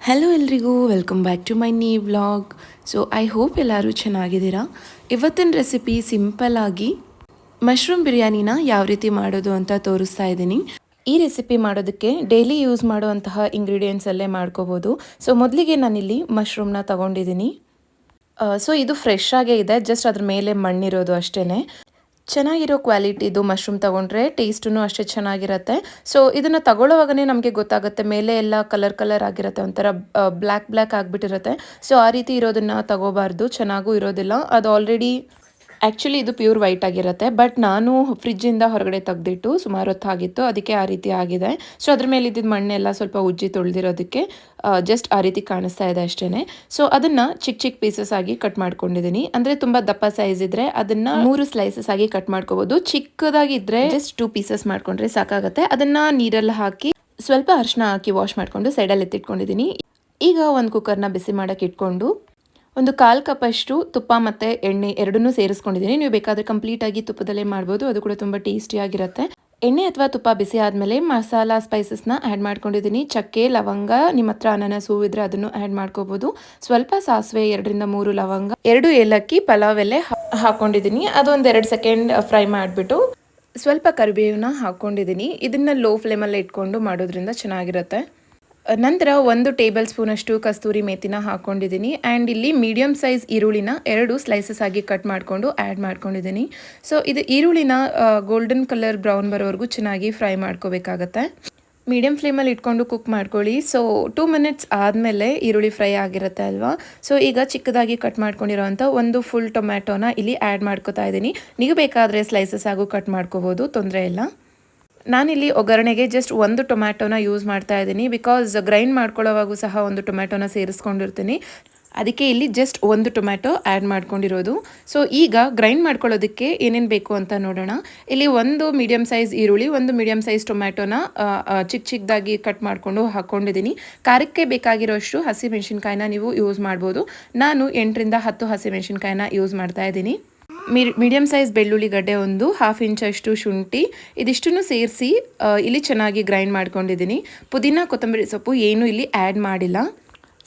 Hello ಎಲ್ರಿಗೂ welcome back to my new vlog. So I hope ಎಲ್ಲರೂ ಚೆನ್ನಾಗಿದ್ದೀರಾ. ಇವತ್ತಿನ ರೆಸಿಪಿ ಸಿಂಪಲ್ ಆಗಿ ಮಶ್ರೂಮ್ ಬಿರಿಯಾನಿನ ಯಾವ ರೀತಿ ಮಾಡೋದು ಅಂತ ತೋರಿಸ್ತಾ ಇದ್ದೀನಿ. ಈ ರೆಸಿಪಿ ಮಾಡೋದಕ್ಕೆ ಡೈಲಿ ಯೂಸ್ ಮಾಡುವಂತಹ ಇಂಗ್ರೀಡಿಯೆಂಟ್ಸ್ ಅಲ್ಲೇ ಮಾಡ್ಕೋಬೋದು. ಸೊ ಮೊದಲಿಗೆ ನಾನಿಲ್ಲಿ ಮಶ್ರೂಮ್ನ ತಗೊಂಡಿದ್ದೀನಿ. ಸೊ ಇದು ಫ್ರೆಶ್ ಆಗೇ ಇದೆ, ಜಸ್ಟ್ ಅದ್ರ ಮೇಲೆ ಮಣ್ಣಿರೋದು ಅಷ್ಟೇ. ಚೆನ್ನಾಗಿರೋ ಕ್ವಾಲಿಟಿದು ಮಶ್ರೂಮ್ ತೊಗೊಂಡ್ರೆ ಟೇಸ್ಟೂ ಅಷ್ಟೇ ಚೆನ್ನಾಗಿರುತ್ತೆ. ಸೊ ಇದನ್ನು ತಗೊಳ್ಳೋವಾಗನೇ ನಮಗೆ ಗೊತ್ತಾಗುತ್ತೆ, ಮೇಲೆ ಎಲ್ಲ ಕಲರ್ ಕಲರ್ ಆಗಿರುತ್ತೆ, ಒಂಥರ ಬ್ಲ್ಯಾಕ್ ಆಗಿಬಿಟ್ಟಿರುತ್ತೆ. ಸೊ ಆ ರೀತಿ ಇರೋದನ್ನು ತಗೋಬಾರ್ದು, ಚೆನ್ನಾಗೂ ಇರೋದಿಲ್ಲ. ಅದು ಆಲ್ರೆಡಿ ಆ್ಯಕ್ಚುಲಿ ಇದು ಪ್ಯೂರ್ ವೈಟ್ ಆಗಿರುತ್ತೆ, ಬಟ್ ನಾನು ಫ್ರಿಜ್ಜಿಂದ ಹೊರಗಡೆ ತೆಗೆದಿಟ್ಟು ಸುಮಾರು ಹೊತ್ತು ಆಗಿತ್ತು, ಅದಕ್ಕೆ ಆ ರೀತಿ ಆಗಿದೆ. ಸೊ ಅದ್ರ ಮೇಲೆ ಇದ್ದಿದ್ದು ಮಣ್ಣೆಲ್ಲ ಸ್ವಲ್ಪ ಉಜ್ಜಿ ತೊಳೆದಿರೋದಕ್ಕೆ ಜಸ್ಟ್ ಆ ರೀತಿ ಕಾಣಿಸ್ತಾ ಇದೆ ಅಷ್ಟೇ. ಸೊ ಅದನ್ನು ಚಿಕ್ಕ ಚಿಕ್ಕ ಪೀಸಸ್ ಆಗಿ ಕಟ್ ಮಾಡ್ಕೊಂಡಿದ್ದೀನಿ. ಅಂದರೆ ತುಂಬ ದಪ್ಪ ಸೈಜ್ ಇದ್ದರೆ ಅದನ್ನು 3 ಸ್ಲೈಸಸ್ ಆಗಿ ಕಟ್ ಮಾಡ್ಕೋಬೋದು. ಚಿಕ್ಕದಾಗಿದ್ದರೆ ಜಸ್ಟ್ 2 ಪೀಸಸ್ ಮಾಡ್ಕೊಂಡ್ರೆ ಸಾಕಾಗುತ್ತೆ. ಅದನ್ನು ನೀರಲ್ಲಿ ಹಾಕಿ ಸ್ವಲ್ಪ ಅರಿಶಿನ ಹಾಕಿ ವಾಶ್ ಮಾಡಿಕೊಂಡು ಸೈಡಲ್ಲಿ ಎತ್ತಿಟ್ಕೊಂಡಿದ್ದೀನಿ. ಈಗ ಒಂದು ಕುಕ್ಕರ್ನ ಬಿಸಿ ಮಾಡೋಕ್ಕೆ ಇಟ್ಕೊಂಡು ಒಂದು 1/4 ಕಪ್ಪಷ್ಟು ತುಪ್ಪ ಮತ್ತು ಎಣ್ಣೆ ಎರಡನ್ನೂ ಸೇರಿಸ್ಕೊಂಡಿದ್ದೀನಿ. ನೀವು ಬೇಕಾದರೆ ಕಂಪ್ಲೀಟಾಗಿ ತುಪ್ಪದಲ್ಲೇ ಮಾಡ್ಬೋದು, ಅದು ಕೂಡ ತುಂಬ ಟೇಸ್ಟಿಯಾಗಿರುತ್ತೆ. ಎಣ್ಣೆ ಅಥವಾ ತುಪ್ಪ ಬಿಸಿ ಆದಮೇಲೆ ಮಸಾಲ ಸ್ಪೈಸಸ್ನ ಆ್ಯಡ್ ಮಾಡ್ಕೊಂಡಿದ್ದೀನಿ. ಚಕ್ಕೆ, ಲವಂಗ, ನಿಮ್ಮ ಹತ್ರ ಅನಾನಸ್ ಹೂವು ಇದ್ದರೆ ಅದನ್ನು ಆ್ಯಡ್ ಮಾಡ್ಕೋಬೋದು. ಸ್ವಲ್ಪ ಸಾಸಿವೆ, 2ರಿಂದ 3 ಲವಂಗ, 2 ಏಲಕ್ಕಿ, ಪಲಾವ್ ಎಲೆ ಹಾಕ್ಕೊಂಡಿದ್ದೀನಿ. ಅದೊಂದು 2 ಸೆಕೆಂಡ್ ಫ್ರೈ ಮಾಡಿಬಿಟ್ಟು ಸ್ವಲ್ಪ ಕರಿಬೇವನ್ನ ಹಾಕ್ಕೊಂಡಿದ್ದೀನಿ. ಇದನ್ನು ಲೋ ಫ್ಲೇಮಲ್ಲೇ ಇಟ್ಕೊಂಡು ಮಾಡೋದ್ರಿಂದ ಚೆನ್ನಾಗಿರುತ್ತೆ. ನಂತರ 1 ಟೇಬಲ್ ಸ್ಪೂನಷ್ಟು ಕಸ್ತೂರಿ ಮೇಥಿನ ಹಾಕ್ಕೊಂಡಿದ್ದೀನಿ. ಆ್ಯಂಡ್ ಇಲ್ಲಿ ಮೀಡಿಯಮ್ ಸೈಜ್ ಈರುಳ್ಳಿನ 2 ಸ್ಲೈಸಸ್ ಆಗಿ ಕಟ್ ಮಾಡಿಕೊಂಡು ಆ್ಯಡ್ ಮಾಡ್ಕೊಂಡಿದ್ದೀನಿ. ಸೊ ಇದು ಈರುಳ್ಳಿನ ಗೋಲ್ಡನ್ ಕಲರ್ ಬ್ರೌನ್ ಬರೋವರೆಗೂ ಚೆನ್ನಾಗಿ ಫ್ರೈ ಮಾಡ್ಕೋಬೇಕಾಗತ್ತೆ. ಮೀಡಿಯಮ್ ಫ್ಲೇಮಲ್ಲಿ ಇಟ್ಕೊಂಡು ಕುಕ್ ಮಾಡ್ಕೊಳ್ಳಿ. ಸೊ 2 ಮಿನಿಟ್ಸ್ ಆದಮೇಲೆ ಈರುಳ್ಳಿ ಫ್ರೈ ಆಗಿರುತ್ತೆ ಅಲ್ವಾ. ಸೊ ಈಗ ಚಿಕ್ಕದಾಗಿ ಕಟ್ ಮಾಡ್ಕೊಂಡಿರೋವಂಥ ಒಂದು ಫುಲ್ ಟೊಮ್ಯಾಟೋನ ಇಲ್ಲಿ ಆ್ಯಡ್ ಮಾಡ್ಕೋತಾ ಇದ್ದೀನಿ. ನೀವು ಬೇಕಾದರೆ ಸ್ಲೈಸಸ್ ಆಗು ಕಟ್ ಮಾಡ್ಕೋಬೋದು, ತೊಂದರೆ ಇಲ್ಲ. ನಾನಿಲ್ಲಿ ಒಗ್ಗರಣೆಗೆ ಜಸ್ಟ್ 1 ಟೊಮ್ಯಾಟೋನ ಯೂಸ್ ಮಾಡ್ತಾ ಇದ್ದೀನಿ, ಬಿಕಾಸ್ ಗ್ರೈಂಡ್ ಮಾಡ್ಕೊಳ್ಳೋವಾಗೂ ಸಹ 1 ಟೊಮ್ಯಾಟೋನ ಸೇರಿಸ್ಕೊಂಡಿರ್ತೀನಿ. ಅದಕ್ಕೆ ಇಲ್ಲಿ ಜಸ್ಟ್ 1 ಟೊಮ್ಯಾಟೊ ಆ್ಯಡ್ ಮಾಡ್ಕೊಂಡಿರೋದು. ಸೊ ಈಗ ಗ್ರೈಂಡ್ ಮಾಡ್ಕೊಳ್ಳೋದಕ್ಕೆ ಏನೇನು ಬೇಕು ಅಂತ ನೋಡೋಣ. ಇಲ್ಲಿ 1 ಮೀಡಿಯಮ್ ಸೈಜ್ ಈರುಳ್ಳಿ, 1 ಮೀಡಿಯಮ್ ಸೈಜ್ ಟೊಮ್ಯಾಟೋನ ಚಿಕ್ಕದಾಗಿ ಕಟ್ ಮಾಡಿಕೊಂಡು ಹಾಕ್ಕೊಂಡಿದ್ದೀನಿ. ಖಾರಕ್ಕೆ ಬೇಕಾಗಿರೋಷ್ಟು ಹಸಿಮೆಣಸಿನ್ಕಾಯಿನ ನೀವು ಯೂಸ್ ಮಾಡ್ಬೋದು. ನಾನು 8ರಿಂದ 10 ಹಸಿಮೆಣಸಿನ್ಕಾಯಿನ ಯೂಸ್ ಮಾಡ್ತಾ ಇದ್ದೀನಿ. ಮೀಡಿಯಮ್ ಸೈಜ್ ಬೆಳ್ಳುಳ್ಳಿ ಗಡ್ಡೆ, 1/2 ಇಂಚಷ್ಟು ಶುಂಠಿ, ಇದಿಷ್ಟನ್ನು ಸೇರಿಸಿ ಇಲ್ಲಿ ಚೆನ್ನಾಗಿ ಗ್ರೈಂಡ್ ಮಾಡ್ಕೊಂಡಿದ್ದೀನಿ. ಪುದೀನ, ಕೊತ್ತಂಬರಿ ಸೊಪ್ಪು ಏನು ಇಲ್ಲಿ ಆ್ಯಡ್ ಮಾಡಿಲ್ಲ.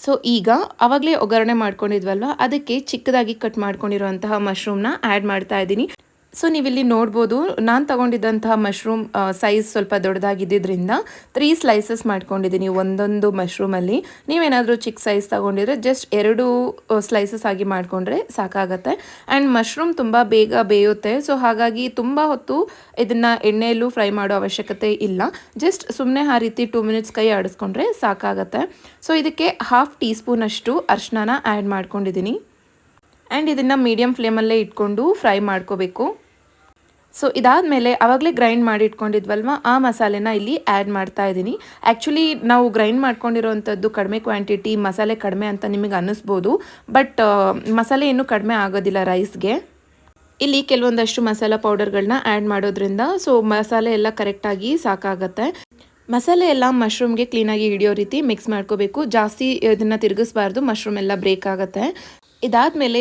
ಸೊ ಈಗ ಆವಾಗಲೇ ಒಗ್ಗರಣೆ ಮಾಡ್ಕೊಂಡಿದ್ವಲ್ವ, ಅದಕ್ಕೆ ಚಿಕ್ಕದಾಗಿ ಕಟ್ ಮಾಡ್ಕೊಂಡಿರುವಂತಹ ಮಶ್ರೂಮ್ನ ಆ್ಯಡ್ ಮಾಡ್ತಾ ಇದ್ದೀನಿ. ಸೊ ನೀವಿಲ್ಲಿ ನೋಡ್ಬೋದು, ನಾನು ತಗೊಂಡಿದ್ದಂತಹ ಮಶ್ರೂಮ್ ಸೈಜ್ ಸ್ವಲ್ಪ ದೊಡ್ಡದಾಗಿದ್ದರಿಂದ 3 ಸ್ಲೈಸಸ್ ಮಾಡ್ಕೊಂಡಿದ್ದೀನಿ ಒಂದೊಂದು ಮಶ್ರೂಮಲ್ಲಿ. ನೀವೇನಾದರೂ ಚಿಕ್ಕ ಸೈಜ್ ತಗೊಂಡಿದ್ರೆ ಜಸ್ಟ್ 2 ಸ್ಲೈಸಸ್ ಆಗಿ ಮಾಡಿಕೊಂಡ್ರೆ ಸಾಕಾಗತ್ತೆ. ಆ್ಯಂಡ್ ಮಶ್ರೂಮ್ ತುಂಬ ಬೇಗ ಬೇಯುತ್ತೆ. ಸೊ ಹಾಗಾಗಿ ತುಂಬ ಹೊತ್ತು ಇದನ್ನು ಎಣ್ಣೆಯಲ್ಲೂ ಫ್ರೈ ಮಾಡೋ ಅವಶ್ಯಕತೆ ಇಲ್ಲ. ಜಸ್ಟ್ ಸುಮ್ಮನೆ ಆ ರೀತಿ 2 ಮಿನಿಟ್ಸ್ ಕೈ ಆಡಿಸ್ಕೊಂಡ್ರೆ ಸಾಕಾಗತ್ತೆ. ಸೊ ಇದಕ್ಕೆ 1/2 ಟೀ ಸ್ಪೂನಷ್ಟು ಅರಿಶಿನ ಆ್ಯಡ್ ಮಾಡ್ಕೊಂಡಿದ್ದೀನಿ. ಆ್ಯಂಡ್ ಇದನ್ನು ಮೀಡಿಯಮ್ ಫ್ಲೇಮಲ್ಲೇ ಇಟ್ಕೊಂಡು ಫ್ರೈ ಮಾಡ್ಕೋಬೇಕು. ಸೊ ಇದಾದಮೇಲೆ ಆವಾಗಲೇ ಗ್ರೈಂಡ್ ಮಾಡಿ ಇಟ್ಕೊಂಡಿದ್ವಲ್ವ, ಆ ಮಸಾಲೆನ ಇಲ್ಲಿ ಆ್ಯಡ್ ಮಾಡ್ತಾ ಇದ್ದೀನಿ. ಆ್ಯಕ್ಚುಲಿ ನಾವು ಗ್ರೈಂಡ್ ಮಾಡ್ಕೊಂಡಿರೋವಂಥದ್ದು ಕಡಿಮೆ ಕ್ವಾಂಟಿಟಿ, ಮಸಾಲೆ ಕಡಿಮೆ ಅಂತ ನಿಮಗೆ ಅನ್ನಿಸ್ಬೋದು, ಬಟ್ ಮಸಾಲೆ ಇನ್ನೂ ಕಡಿಮೆ ಆಗೋದಿಲ್ಲ ರೈಸ್ಗೆ. ಇಲ್ಲಿ ಕೆಲವೊಂದಷ್ಟು ಮಸಾಲ ಪೌಡರ್ಗಳನ್ನ ಆ್ಯಡ್ ಮಾಡೋದ್ರಿಂದ ಸೊ ಮಸಾಲೆ ಎಲ್ಲ ಕರೆಕ್ಟಾಗಿ ಸಾಕಾಗತ್ತೆ. ಮಸಾಲೆ ಎಲ್ಲ ಮಶ್ರೂಮ್ಗೆ ಕ್ಲೀನಾಗಿ ಹಿಡಿಯೋ ರೀತಿ ಮಿಕ್ಸ್ ಮಾಡ್ಕೋಬೇಕು. ಜಾಸ್ತಿ ಇದನ್ನು ತಿರುಗಿಸ್ಬಾರ್ದು, ಮಶ್ರೂಮ್ ಎಲ್ಲ ಬ್ರೇಕ್ ಆಗುತ್ತೆ. ಇದಾದಮೇಲೆ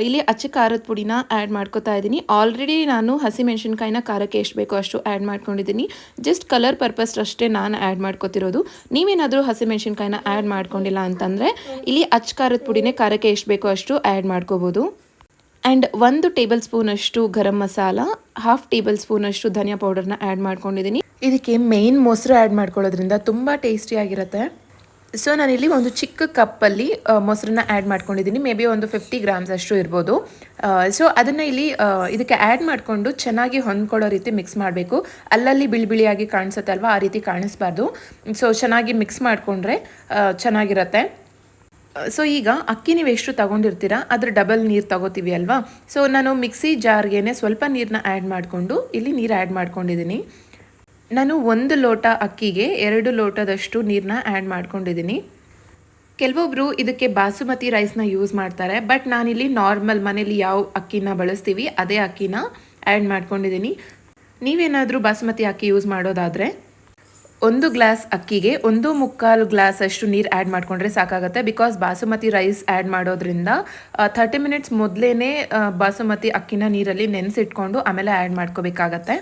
ಇಲ್ಲಿ ಅಚ್ಚ ಖಾರದ ಪುಡಿನ ಆ್ಯಡ್ ಮಾಡ್ಕೋತಾ ಇದ್ದೀನಿ. ಆಲ್ರೆಡಿ ನಾನು ಹಸಿಮೆಣಸಿನ್ಕಾಯಿನ ಖಾರಕ್ಕೆ ಎಷ್ಟು ಬೇಕೋ ಅಷ್ಟು ಆ್ಯಡ್ ಮಾಡ್ಕೊಂಡಿದ್ದೀನಿ. ಜಸ್ಟ್ ಕಲರ್ ಪರ್ಪಸ್ ಅಷ್ಟೇ ನಾನು ಆ್ಯಡ್ ಮಾಡ್ಕೋತಿರೋದು. ನೀವೇನಾದರೂ ಹಸಿಮೆಣಸಿನ್ಕಾಯಿನ ಆ್ಯಡ್ ಮಾಡ್ಕೊಂಡಿಲ್ಲ ಅಂತಂದರೆ ಇಲ್ಲಿ ಅಚ್ಚ ಖಾರದ ಪುಡಿನೇ ಖಾರಕ್ಕೆ ಎಷ್ಟು ಬೇಕೋ ಅಷ್ಟು ಆ್ಯಡ್ ಮಾಡ್ಕೋಬೋದು. ಆ್ಯಂಡ್ 1 ಟೇಬಲ್ ಸ್ಪೂನಷ್ಟು ಗರಂ ಮಸಾಲ, 1/2 ಟೇಬಲ್ ಸ್ಪೂನಷ್ಟು ಧನಿಯಾ ಪೌಡರ್ನ ಆ್ಯಡ್ ಮಾಡ್ಕೊಂಡಿದ್ದೀನಿ. ಇದಕ್ಕೆ ಮೇಯ್ನ್ ಮೊಸರು ಆ್ಯಡ್ ಮಾಡ್ಕೊಳ್ಳೋದ್ರಿಂದ ತುಂಬ ಟೇಸ್ಟಿಯಾಗಿರುತ್ತೆ. ಸೊ ನಾನಿಲ್ಲಿ ಒಂದು ಚಿಕ್ಕ ಕಪ್ಪಲ್ಲಿ ಮೊಸರನ್ನ ಆ್ಯಡ್ ಮಾಡ್ಕೊಂಡಿದ್ದೀನಿ. ಮೇ ಬಿ ಒಂದು 50 ಗ್ರಾಮ್ಸ್ ಅಷ್ಟು ಇರ್ಬೋದು. ಸೊ ಅದನ್ನು ಇಲ್ಲಿ ಇದಕ್ಕೆ ಆ್ಯಡ್ ಮಾಡಿಕೊಂಡು ಚೆನ್ನಾಗಿ ಹೊಂದ್ಕೊಳ್ಳೋ ರೀತಿ ಮಿಕ್ಸ್ ಮಾಡಬೇಕು. ಅಲ್ಲಲ್ಲಿ ಬಿಳಿಯಾಗಿ ಕಾಣಿಸುತ್ತೆ ಅಲ್ವಾ, ಆ ರೀತಿ ಕಾಣಿಸ್ಬಾರ್ದು. ಸೊ ಚೆನ್ನಾಗಿ ಮಿಕ್ಸ್ ಮಾಡಿಕೊಂಡ್ರೆ ಚೆನ್ನಾಗಿರುತ್ತೆ. ಸೊ ಈಗ ಅಕ್ಕಿ ನೀವು ಎಷ್ಟು ತಗೊಂಡಿರ್ತೀರಾ ಅದ್ರ ಡಬಲ್ ನೀರು ತಗೋತೀವಿ ಅಲ್ವಾ. ಸೊ ನಾನು ಮಿಕ್ಸಿ ಜಾರ್ಗೆ ಸ್ವಲ್ಪ ನೀರನ್ನ ಆ್ಯಡ್ ಮಾಡಿಕೊಂಡು ಇಲ್ಲಿ ನೀರು ಆ್ಯಡ್ ಮಾಡ್ಕೊಂಡಿದ್ದೀನಿ. ನಾನು 1 ಲೋಟ ಅಕ್ಕಿಗೆ 2 ಲೋಟದಷ್ಟು ನೀರನ್ನ ಆ್ಯಡ್ ಮಾಡ್ಕೊಂಡಿದ್ದೀನಿ. ಕೆಲವೊಬ್ಬರು ಇದಕ್ಕೆ ಬಾಸುಮತಿ ರೈಸ್ನ ಯೂಸ್ ಮಾಡ್ತಾರೆ, ಬಟ್ ನಾನಿಲ್ಲಿ ನಾರ್ಮಲ್ ಮನೇಲಿ ಯಾವ ಅಕ್ಕಿನ ಬಳಸ್ತೀವಿ ಅದೇ ಅಕ್ಕಿನ ಆ್ಯಡ್ ಮಾಡ್ಕೊಂಡಿದ್ದೀನಿ. ನೀವೇನಾದರೂ ಬಾಸುಮತಿ ಅಕ್ಕಿ ಯೂಸ್ ಮಾಡೋದಾದರೆ 1 ಗ್ಲಾಸ್ ಅಕ್ಕಿಗೆ 1/4 ಗ್ಲಾಸ್ ಅಷ್ಟು ನೀರು ಆ್ಯಡ್ ಮಾಡಿಕೊಂಡ್ರೆ ಸಾಕಾಗುತ್ತೆ. ಬಿಕಾಸ್ ಬಾಸುಮತಿ ರೈಸ್ ಆ್ಯಡ್ ಮಾಡೋದ್ರಿಂದ 30 ಮಿನಿಟ್ಸ್ ಮೊದಲೇ ಬಾಸುಮತಿ ಅಕ್ಕಿನ ನೀರಲ್ಲಿ ನೆನೆಸಿಟ್ಕೊಂಡು ಆಮೇಲೆ ಆ್ಯಡ್ ಮಾಡ್ಕೋಬೇಕಾಗತ್ತೆ.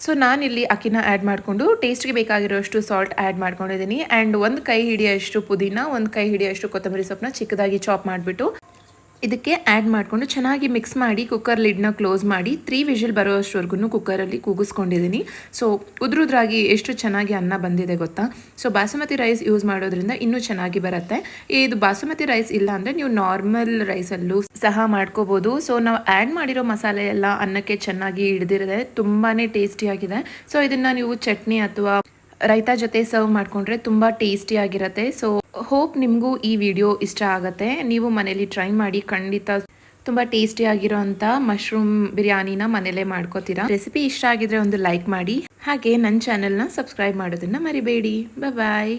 ಸೊ ನಾನಿಲ್ಲಿ ಅಕ್ಕಿನ ಆ್ಯಡ್ ಮಾಡಿಕೊಂಡು ಟೇಸ್ಟ್ಗೆ ಬೇಕಾಗಿರೋಷ್ಟು ಸಾಲ್ಟ್ ಆ್ಯಡ್ ಮಾಡ್ಕೊಂಡಿದ್ದೀನಿ ಆ್ಯಂಡ್ ಒಂದು ಕೈ ಹಿಡಿಯೋಷ್ಟು ಪುದೀನ, ಒಂದು ಕೈ ಹಿಡಿಯೋಷ್ಟು ಕೊತ್ತಂಬರಿ ಸೊಪ್ಪನ್ನ ಚಿಕ್ಕದಾಗಿ ಚಾಪ್ ಮಾಡಿಬಿಟ್ಟು ಇದಕ್ಕೆ ಆ್ಯಡ್ ಮಾಡಿಕೊಂಡು ಚೆನ್ನಾಗಿ ಮಿಕ್ಸ್ ಮಾಡಿ ಕುಕ್ಕರ್ ಲಿಡ್ನ ಕ್ಲೋಸ್ ಮಾಡಿ 3 ವಿಷಲ್ ಬರೋವಷ್ಟವರೆಗೂ ಕುಕ್ಕರಲ್ಲಿ ಕೂಗಿಸ್ಕೊಂಡಿದ್ದೀನಿ. ಸೊ ಉದ್ರುದ್ರಾಗಿ ಎಷ್ಟು ಚೆನ್ನಾಗಿ ಅನ್ನ ಬಂದಿದೆ ಗೊತ್ತಾ. ಸೊ ಬಾಸುಮತಿ ರೈಸ್ ಯೂಸ್ ಮಾಡೋದ್ರಿಂದ ಇನ್ನೂ ಚೆನ್ನಾಗಿ ಬರುತ್ತೆ. ಇದು ಬಾಸುಮತಿ ರೈಸ್ ಇಲ್ಲ ಅಂದರೆ ನೀವು ನಾರ್ಮಲ್ ರೈಸಲ್ಲೂ ಸಹ ಮಾಡ್ಕೋಬೋದು. ಸೊ ನಾವು ಆ್ಯಡ್ ಮಾಡಿರೋ ಮಸಾಲೆ ಎಲ್ಲ ಅನ್ನಕ್ಕೆ ಚೆನ್ನಾಗಿ ಹಿಡಿದಿರುತ್ತೆ, ತುಂಬಾ ಟೇಸ್ಟಿಯಾಗಿದೆ. ಸೊ ಇದನ್ನು ನೀವು ಚಟ್ನಿ ಅಥವಾ ರೈತಾ ಜೊತೆ ಸರ್ವ್ ಮಾಡಿಕೊಂಡ್ರೆ ತುಂಬ ಟೇಸ್ಟಿಯಾಗಿರುತ್ತೆ. ಸೊ ಹೋಪ್ ನಿಮಗೂ ಈ ವಿಡಿಯೋ ಇಷ್ಟ ಆಗುತ್ತೆ. ನೀವು ಮನೇಲಿ ಟ್ರೈ ಮಾಡಿ, ಖಂಡಿತ ತುಂಬ ಟೇಸ್ಟಿಯಾಗಿರೋ ಅಂಥ ಮಶ್ರೂಮ್ ಬಿರಿಯಾನಿನ ಮನೇಲೇ ಮಾಡ್ಕೋತೀರಾ. ರೆಸಿಪಿ ಇಷ್ಟ ಆಗಿದ್ರೆ ಒಂದು ಲೈಕ್ ಮಾಡಿ, ಹಾಗೆ ನನ್ನ ಚಾನೆಲ್ನ ಸಬ್ಸ್ಕ್ರೈಬ್ ಮಾಡೋದನ್ನು ಮರಿಬೇಡಿ. ಬಾಯ್.